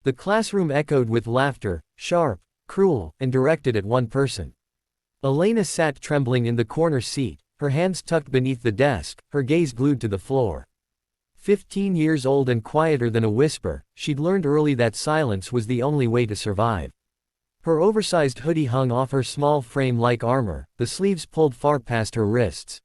The classroom echoed with laughter, sharp, cruel, and directed at one person. Elena sat trembling in the corner seat, her hands tucked beneath the desk, her gaze glued to the floor. 15 years old and quieter than a whisper, she'd learned early that silence was the only way to survive. Her oversized hoodie hung off her small frame like armor, the sleeves pulled far past her wrists.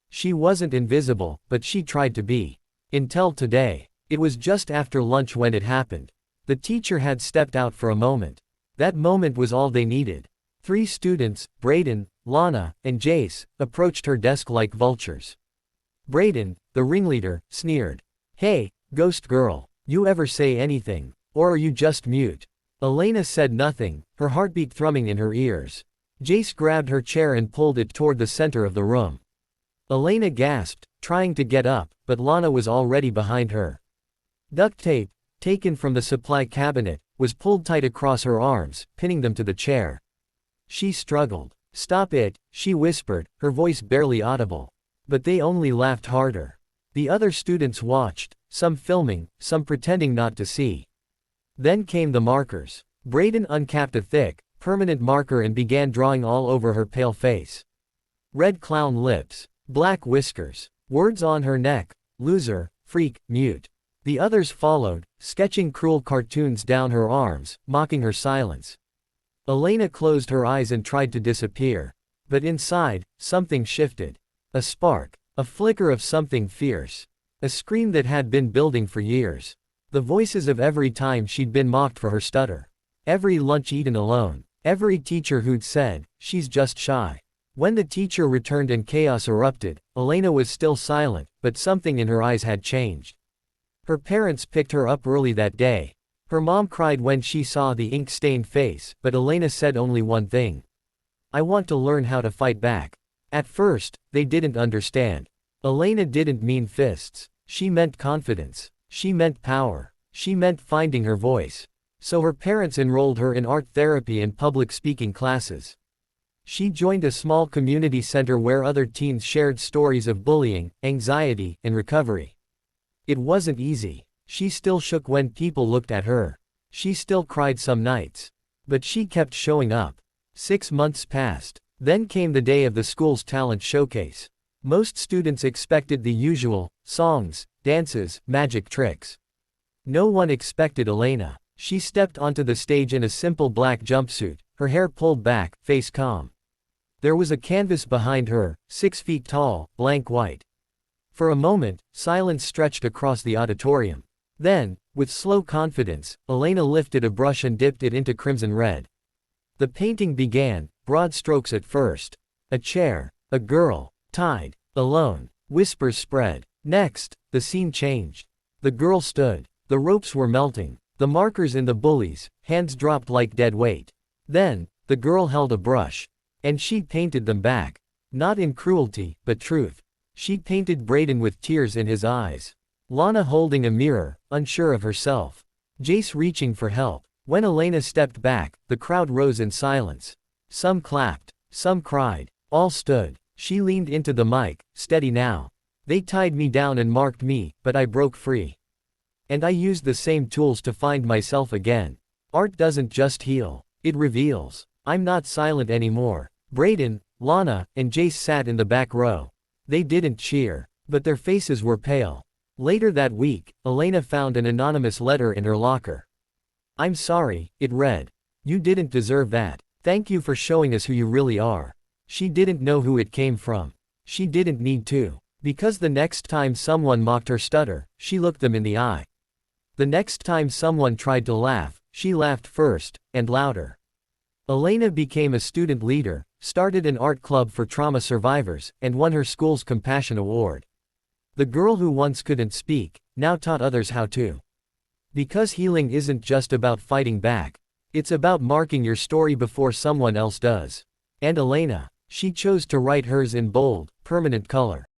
She wasn't invisible, but she tried to be. Until today. It was just after lunch when it happened. The teacher had stepped out for a moment. That moment was all they needed. 3 students, Brayden, Lana, and Jace, approached her desk like vultures. Brayden, the ringleader, sneered. "Hey, ghost girl, you ever say anything? Or are you just mute?" Elena said nothing, her heartbeat thrumming in her ears. Jace grabbed her chair and pulled it toward the center of the room. Elena gasped, trying to get up, but Lana was already behind her. Duct tape, taken from the supply cabinet, was pulled tight across her arms, pinning them to the chair. She struggled. "Stop it," she whispered, her voice barely audible. But they only laughed harder. The other students watched, some filming, some pretending not to see. Then came the markers. Brayden uncapped a thick, permanent marker and began drawing all over her pale face. Red clown lips. Black whiskers. Words on her neck. Loser, freak, mute. The others followed, sketching cruel cartoons down her arms, mocking her silence. Elena closed her eyes and tried to disappear. But inside, something shifted. A spark. A flicker of something fierce. A scream that had been building for years. The voices of every time she'd been mocked for her stutter. Every lunch eaten alone. Every teacher who'd said, "She's just shy." When the teacher returned and chaos erupted, Elena was still silent, but something in her eyes had changed. Her parents picked her up early that day. Her mom cried when she saw the ink-stained face, but Elena said only one thing. "I want to learn how to fight back." At first, they didn't understand. Elena didn't mean fists. She meant confidence. She meant power. She meant finding her voice. So her parents enrolled her in art therapy and public speaking classes. She joined a small community center where other teens shared stories of bullying, anxiety, and recovery. It wasn't easy. She still shook when people looked at her. She still cried some nights. But she kept showing up. 6 months passed. Then came the day of the school's talent showcase. Most students expected the usual, songs, dances, magic tricks. No one expected Elena. She stepped onto the stage in a simple black jumpsuit, her hair pulled back, face calm. There was a canvas behind her, 6 feet tall, blank white. For a moment, silence stretched across the auditorium. Then, with slow confidence, Elena lifted a brush and dipped it into crimson red. The painting began, broad strokes at first. A chair, a girl, tied, alone. Whispers spread. Next, the scene changed. The girl stood. The ropes were melting. The markers in the Bullies, hands dropped like dead weight. Then, the girl held a brush. And she painted them back. Not in cruelty, but truth. She painted Brayden with tears in his eyes. Lana holding a mirror, unsure of herself. Jace reaching for help. When Elena stepped back, the crowd rose in silence. Some clapped. Some cried. All stood. She leaned into the mic, "Steady now. They tied me down and marked me, but I broke free. And I used the same tools to find myself again. Art doesn't just heal. It reveals. I'm not silent anymore." Brayden, Lana, and Jace sat in the back row. They didn't cheer. But their faces were pale. Later that week, Elena found an anonymous letter in her locker. "I'm sorry," it read. "You didn't deserve that. Thank you for showing us who you really are." She didn't know who it came from. She didn't need to. Because the next time someone mocked her stutter, she looked them in the eye. The next time someone tried to laugh, she laughed first, and louder. Elena became a student leader, started an art club for trauma survivors, and won her school's Compassion Award. The girl who once couldn't speak, now taught others how to. Because healing isn't just about fighting back. It's about marking your story before someone else does. And Elena, she chose to write hers in bold, permanent color.